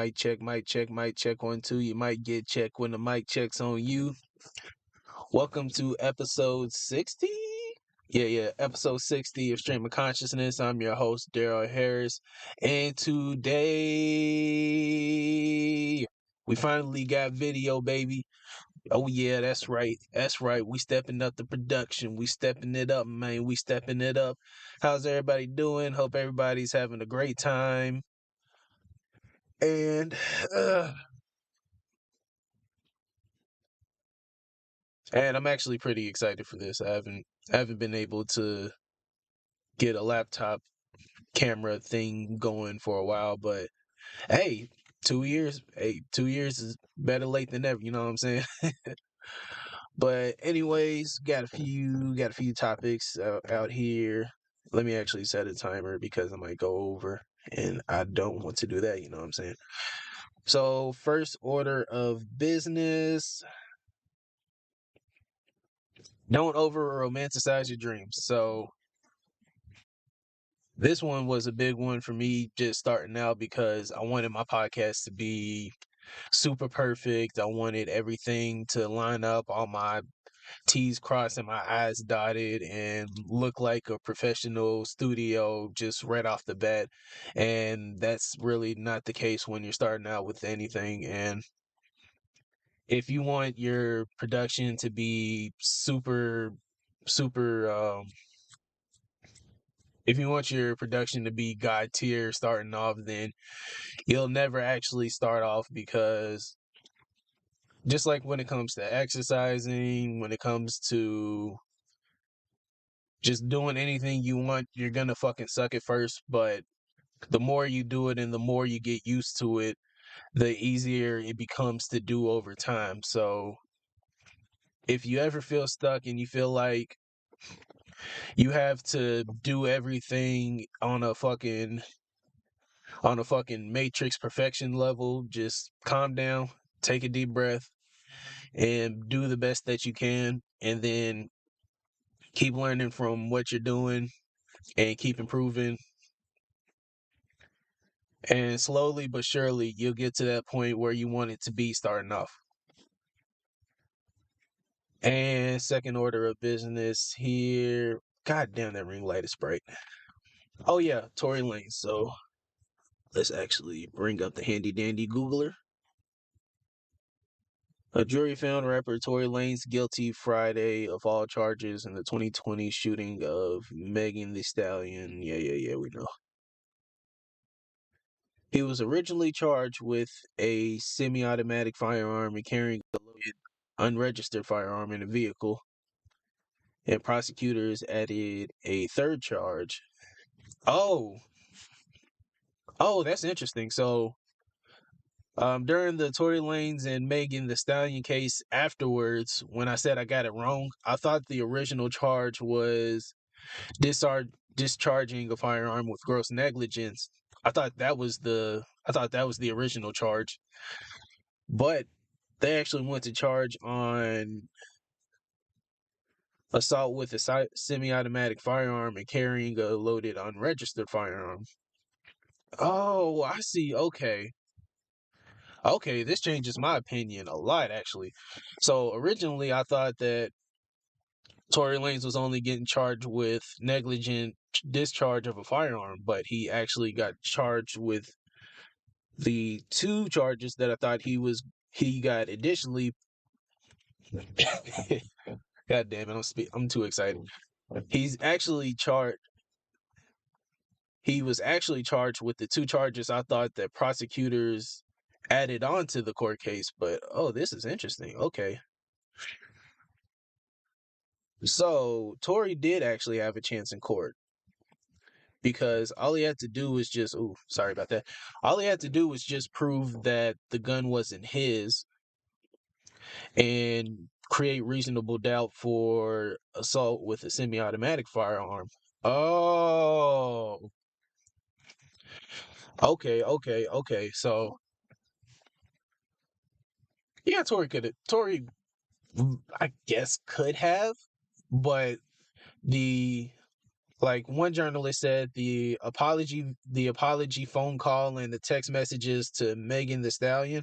Mic check, mic check 1 2. You might get checked when the mic checks on you. Welcome to episode 60. Yeah, episode 60 of Stream of Consciousness. I'm your host, Daryl Harris. And today we finally got video, baby. Oh yeah, that's right. That's right. We stepping up the production. We stepping it up, man. We stepping it up. How's everybody doing? Hope everybody's having a great time. And uh And I'm actually pretty excited for this. I haven't been able to get a laptop camera thing going for a while, but hey, 2 years, 2 years is better late than never, you know what I'm saying? But anyways, got a few topics out here. Let me actually set a timer because I might go over and I don't want to do that, you know what I'm saying? So, first order of business, don't over romanticize your dreams. So, this one was a big one for me just starting out because I wanted my podcast to be super perfect. I wanted everything to line up, all my T's crossed and my I's dotted, and look like a professional studio just right off the bat. And that's really not the case when you're starting out with anything. And if you want your production to be super, if you want your production to be God tier starting off, then you'll never actually start off because just like when it comes to exercising, when it comes to just doing anything you want, you're gonna fucking suck at first, but the more you do it and the more you get used to it, the easier it becomes to do over time. So if you ever feel stuck and you feel like you have to do everything on a fucking matrix perfection level, just calm down, take a deep breath, and do the best that you can, and then keep learning from what you're doing and keep improving. And slowly but surely, you'll get to that point where you want it to be starting off. And second order of business here. God damn, that ring light is bright. Oh, yeah, Tory Lanez. So let's actually bring up the handy dandy Googler. A jury found rapper Tory Lanez guilty Friday of all charges in the 2020 shooting of Megan Thee Stallion. Yeah, we know. He was originally charged with a semi-automatic firearm and carrying a loaded, unregistered firearm in a vehicle, and prosecutors added a third charge. Oh, that's interesting. So, during the Tory Lanez and Megan Thee Stallion case afterwards, when I said I got it wrong, I thought the original charge was discharging a firearm with gross negligence. I thought that was the original charge, but they actually went to charge on assault with a semi-automatic firearm and carrying a loaded unregistered firearm. Oh, I see. Okay, this changes my opinion a lot, actually. So originally, I thought that Tory Lanez was only getting charged with negligent discharge of a firearm, but he actually got charged with the two charges that I thought he got additionally. God damn it, I'm too excited. He's actually charged. He was actually charged with the two charges I thought that prosecutors added on to the court case, but oh, this is interesting. Okay. So Tory did actually have a chance in court because all he had to do was just, oh, sorry about that. All he had to do was just prove that the gun wasn't his and create reasonable doubt for assault with a semi-automatic firearm. Oh, okay. So yeah, Tory, I guess, could have, but the Like one journalist said, the apology phone call and the text messages to Megan the Stallion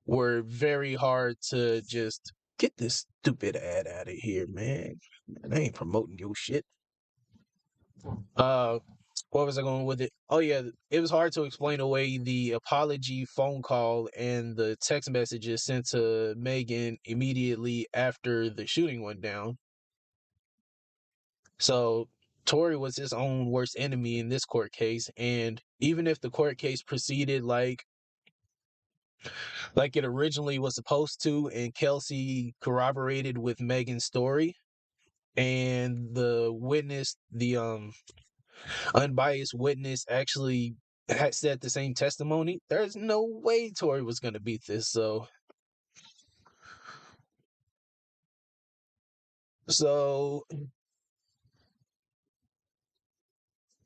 were very hard to just get this stupid ad out of here, man. I ain't promoting your shit. Uh, what was I going with it? Oh yeah, it was hard to explain away the apology phone call and the text messages sent to Megan immediately after the shooting went down. So Tory was his own worst enemy in this court case, and even if the court case proceeded like it originally was supposed to, and Kelsey corroborated with Megan's story, and the unbiased witness actually had said the same testimony, there's no way Tory was gonna beat this. So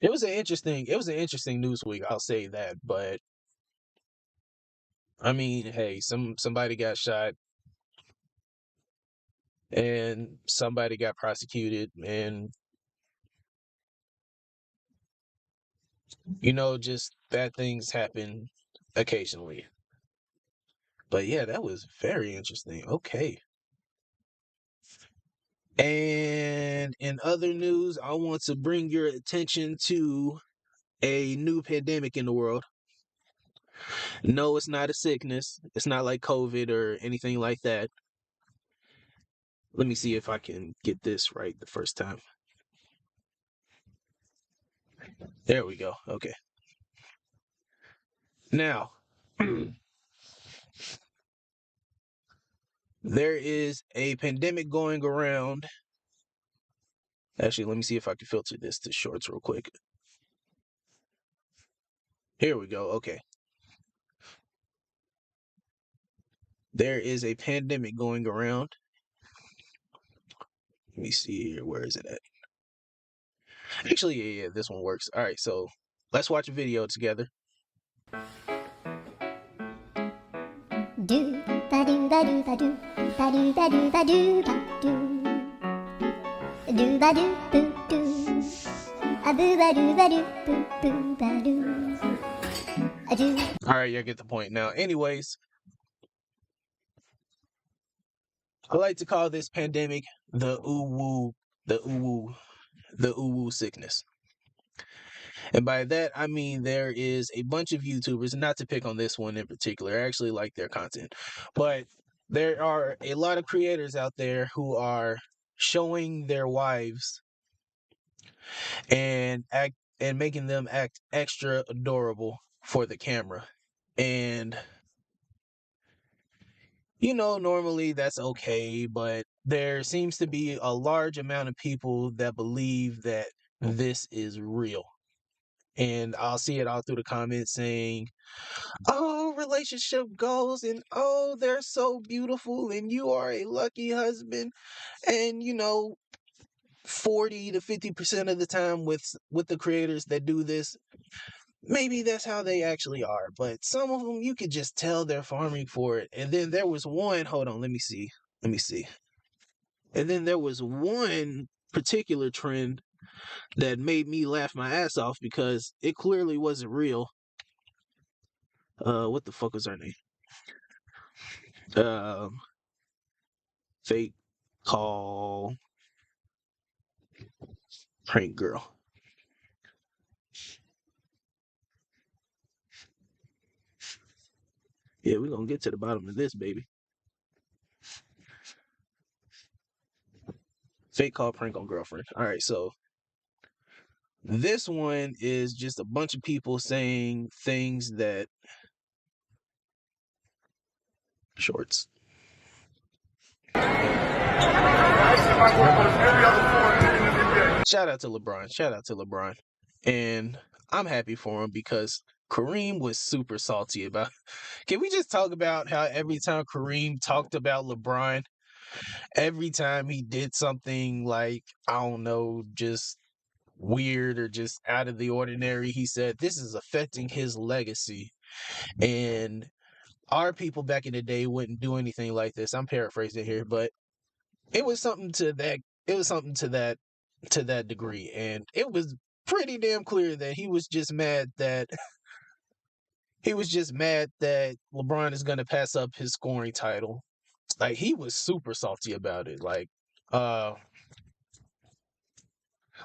it was an interesting news week, I'll say that. But I mean, hey, somebody got shot and somebody got prosecuted, and just bad things happen occasionally. But yeah, that was very interesting. Okay. And in other news, I want to bring your attention to a new pandemic in the world. No, it's not a sickness. It's not like COVID or anything like that. Let me see if I can get this right the first time. There we go. Okay. Now, there is a pandemic going around. Actually, let me see if I can filter this to shorts real quick. Here we go. Okay. There is a pandemic going around. Let me see here. Where is it at? Actually, yeah, this one works. All right, so let's watch a video together. Do ba do ba do ba do ba do ba do ba do ba do ba do boo do a boo ba do boo boo ba do a do. All right, you get the point now. Anyways, I like to call this pandemic the uwu, the uwu, the uwu sickness. And by that, I mean there is a bunch of YouTubers, not to pick on this one in particular, I actually like their content, but there are a lot of creators out there who are showing their wives and making them act extra adorable for the camera. And normally that's okay, but there seems to be a large amount of people that believe that this is real. And I'll see it all through the comments saying, "Oh, relationship goals, and oh, they're so beautiful, and you are a lucky husband." And 40 to 50% of the time with the creators that do this, maybe that's how they actually are. But some of them, you could just tell they're farming for it. And then there was one, hold on, let me see. And then there was one particular trend that made me laugh my ass off because it clearly wasn't real. What the fuck was her name? Um, Fake call prank girl. Yeah, we're gonna get to the bottom of this, baby. Fake call prank on girlfriend. All right, so this one is just a bunch of people saying things that shorts. Shout out to LeBron. Shout out to LeBron. And I'm happy for him because Kareem was super salty about. Can we just talk about how every time Kareem talked about LeBron, every time he did something like, I don't know, just weird or just out of the ordinary, he said this is affecting his legacy. And our people back in the day wouldn't do anything like this. I'm paraphrasing here, but it was something to that. It was something to that to that degree, and it was pretty damn clear that he was just mad that LeBron is going to pass up his scoring title. Like, he was super salty about it. Uh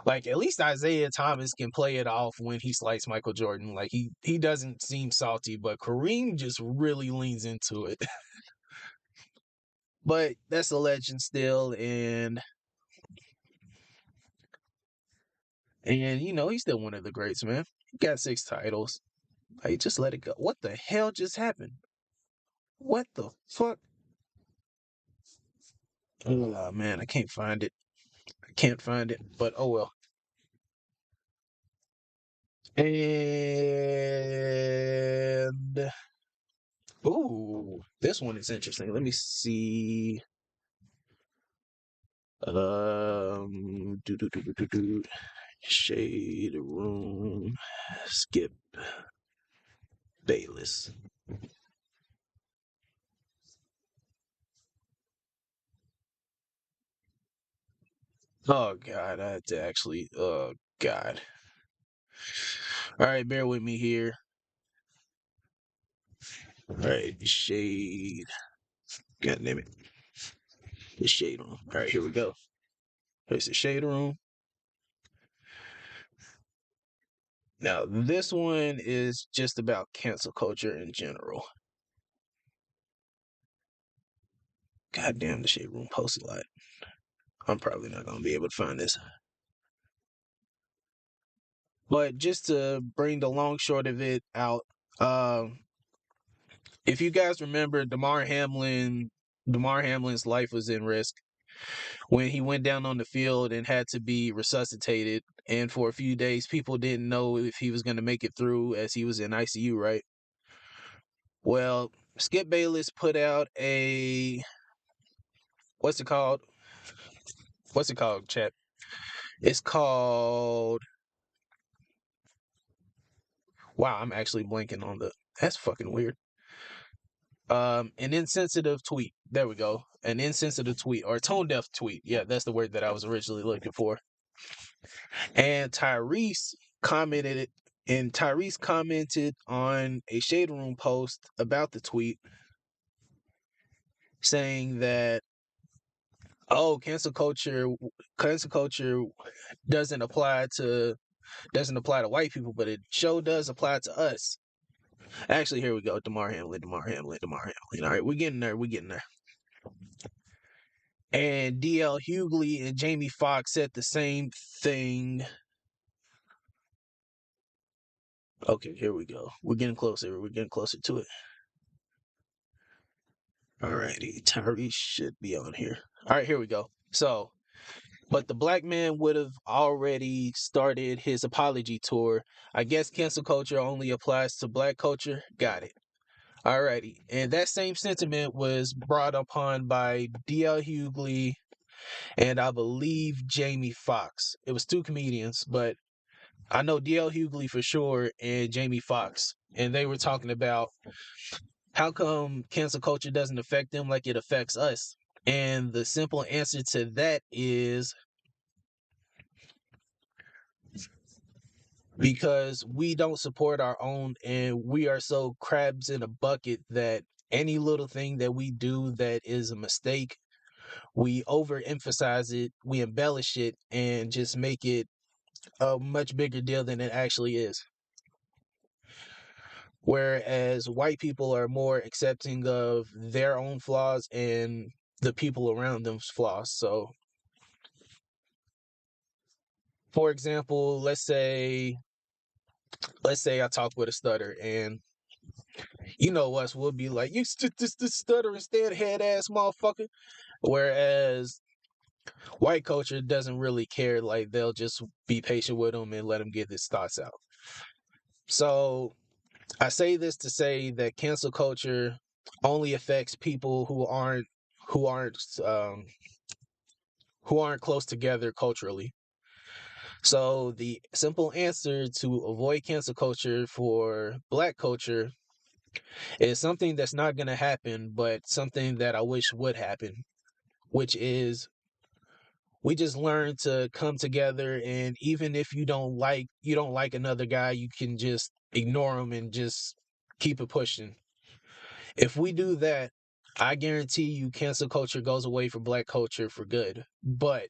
like at least Isaiah Thomas can play it off when he slights Michael Jordan. Like, he doesn't seem salty, but Kareem just really leans into it. But that's a legend still, and he's still one of the greats, man. He got 6 titles. Like, just let it go. What the hell just happened? What the fuck? Oh man, I can't find it. I can't find it, but oh well. And ooh, this one is interesting. Let me see. Do. Shade Room. Skip Bayless. Oh God, I had to actually. Oh God. All right, bear with me here. All right, Shade. God damn it. The Shade Room. All right, here we go. Here's the Shade Room. Now, this one is just about cancel culture in general. God damn, the Shade Room posts a lot. I'm probably not going to be able to find this. But just to bring the long short of it out, if you guys remember, Damar Hamlin's life was in risk when he went down on the field and had to be resuscitated. And for a few days, people didn't know if he was going to make it through as he was in ICU, right? Well, Skip Bayless put out a what's it called? What's it called, chat? It's called. Wow, I'm actually blanking on the. That's fucking weird. An insensitive tweet. There we go. An insensitive tweet or tone deaf tweet. Yeah, that's the word that I was originally looking for. And Tyrese commented on a Shade Room post about the tweet, saying that, oh, cancel culture doesn't apply to white people, but it sure does apply to us. Actually, here we go. Damar Hamlin. All right, we're getting there. And DL Hughley and Jamie Foxx said the same thing. Okay, here we go. We're getting closer to it. Alrighty, Tyrese should be on here. All right, here we go. So, but the black man would have already started his apology tour. I guess cancel culture only applies to black culture. Got it. Alrighty. And that same sentiment was brought upon by DL Hughley and I believe Jamie Foxx. It was 2 comedians, but I know DL Hughley for sure and Jamie Foxx. And they were talking about how come cancel culture doesn't affect them like it affects us? And the simple answer to that is because we don't support our own and we are so crabs in a bucket that any little thing that we do that is a mistake, we overemphasize it, we embellish it, and just make it a much bigger deal than it actually is. Whereas white people are more accepting of their own flaws and the people around them's flaws. So, for example, let's say I talk with a stutter, and us, we'll be like, "You this stutter instead, head ass motherfucker." Whereas white culture doesn't really care; like they'll just be patient with them and let them get his thoughts out. So I say this to say that cancel culture only affects people who aren't um, who aren't close together culturally. So the simple answer to avoid cancel culture for black culture is something that's not going to happen, but something that I wish would happen, which is we just learn to come together, and even if you don't like another guy, you can just ignore him and just keep it pushing. If we do that, I guarantee you cancel culture goes away for black culture for good. But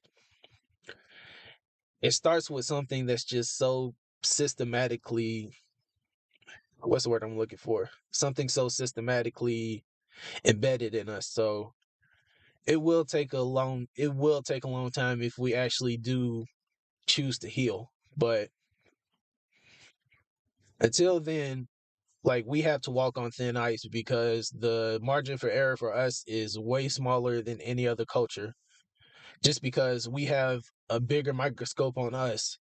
it starts with something that's just so systematically, what's the word I'm looking for? Something so systematically embedded in us. So it will take a long time if we actually do choose to heal. But until then, like, we have to walk on thin ice because the margin for error for us is way smaller than any other culture, just because we have a bigger microscope on us,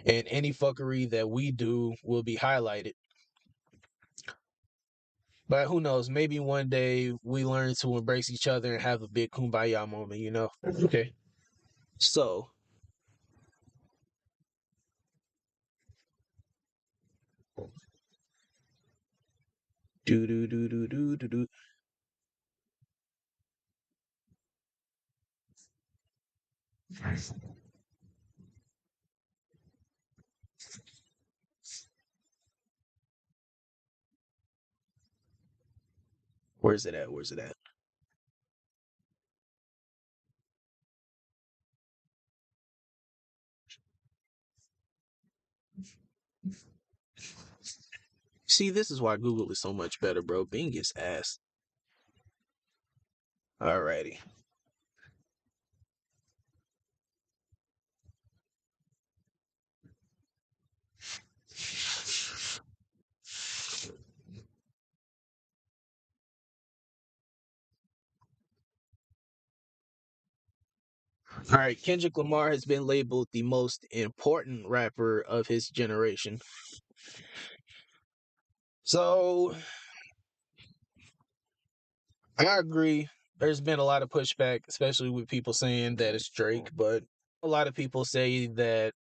and any fuckery that we do will be highlighted. But who knows? Maybe one day we learn to embrace each other and have a big kumbaya moment, you know? Okay. So, do do do do do do do. Where's it at? Where's it at? See, this is why Google is so much better, bro. Bing is ass. Alrighty. All right, Kendrick Lamar has been labeled the most important rapper of his generation. So I agree. There's been a lot of pushback, especially with people saying that it's Drake, but a lot of people say that.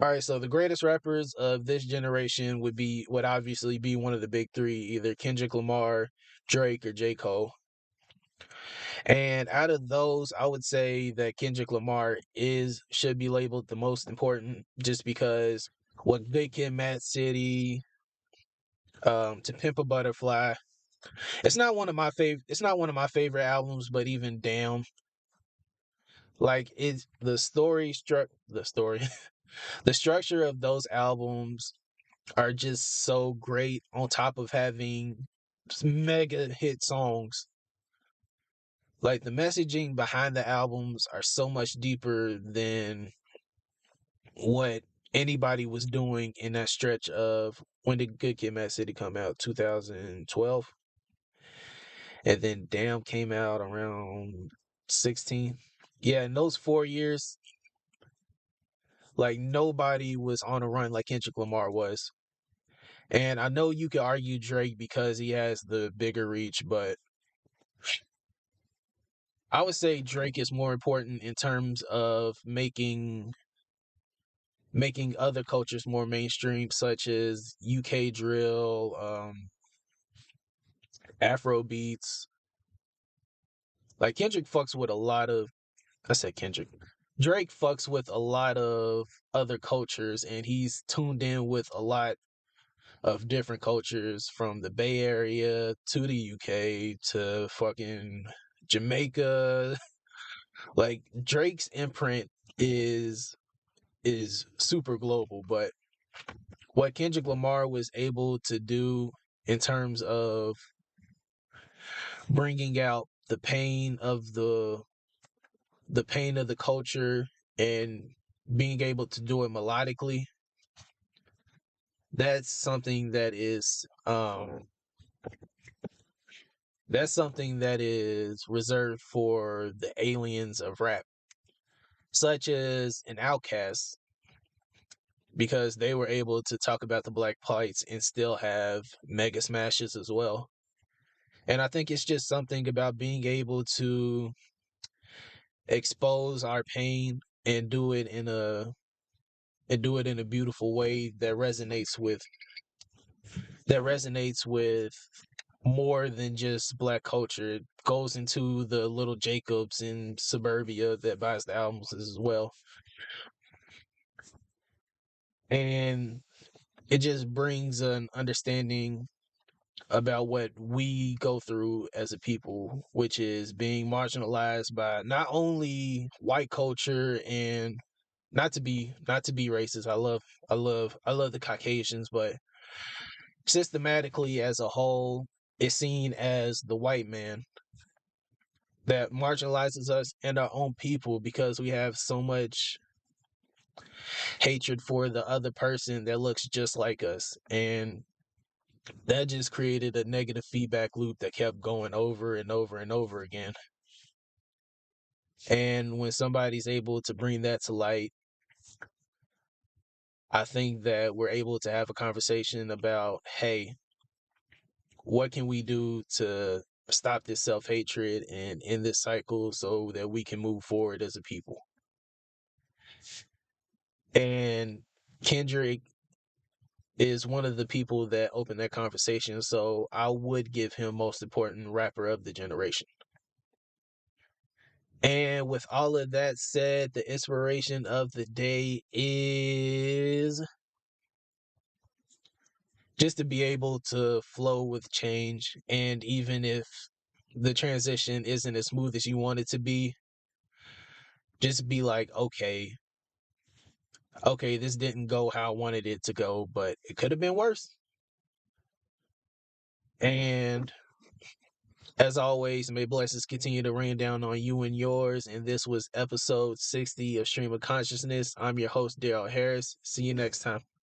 All right, so the greatest rappers of this generation would obviously be one of the big three, either Kendrick Lamar, Drake, or J. Cole. And out of those, I would say that Kendrick Lamar is should be labeled the most important, just because what Good Kid, Mad City, To Pimp a Butterfly. It's not one of my favorite albums, but even damn, like it's the story, the structure of those albums are just so great. On top of having just mega hit songs, like the messaging behind the albums are so much deeper than what anybody was doing in that stretch of when did Good Kid, Mad City come out? 2012, and then Damn came out around 16. Yeah, in those 4 years, like nobody was on a run like Kendrick Lamar was. And I know you could argue Drake because he has the bigger reach, but I would say Drake is more important in terms of making other cultures more mainstream, such as UK drill, Afro beats. Like Kendrick fucks with a lot of I said Kendrick. Drake fucks with a lot of other cultures, and he's tuned in with a lot of different cultures, from the Bay Area to the UK to fucking Jamaica. Like Drake's imprint is is super global, but what Kendrick Lamar was able to do in terms of bringing out the pain of the culture and being able to do it melodically, that's something that is reserved for the aliens of rap, such as an Outcast, because they were able to talk about the black plights and still have mega smashes as well. And I think it's just something about being able to expose our pain and do it in a beautiful way that resonates with more than just black culture. It goes into the little Jacobs in suburbia that buys the albums as well. And it just brings an understanding about what we go through as a people, which is being marginalized by not only white culture and not to be racist. I love the Caucasians, but systematically as a whole, it's seen as the white man that marginalizes us and our own people because we have so much hatred for the other person that looks just like us. And that just created a negative feedback loop that kept going over and over and over again. And when somebody's able to bring that to light, I think that we're able to have a conversation about, hey, what can we do to stop this self-hatred and end this cycle so that we can move forward as a people? And Kendrick is one of the people that opened that conversation, so I would give him most important rapper of the generation. And with all of that said, the inspiration of the day is just to be able to flow with change. And even if the transition isn't as smooth as you want it to be, just be like, okay, this didn't go how I wanted it to go, but it could have been worse. And as always, may blessings continue to rain down on you and yours. And this was episode 60 of Stream of Consciousness. I'm your host, Daryl Harris. See you next time.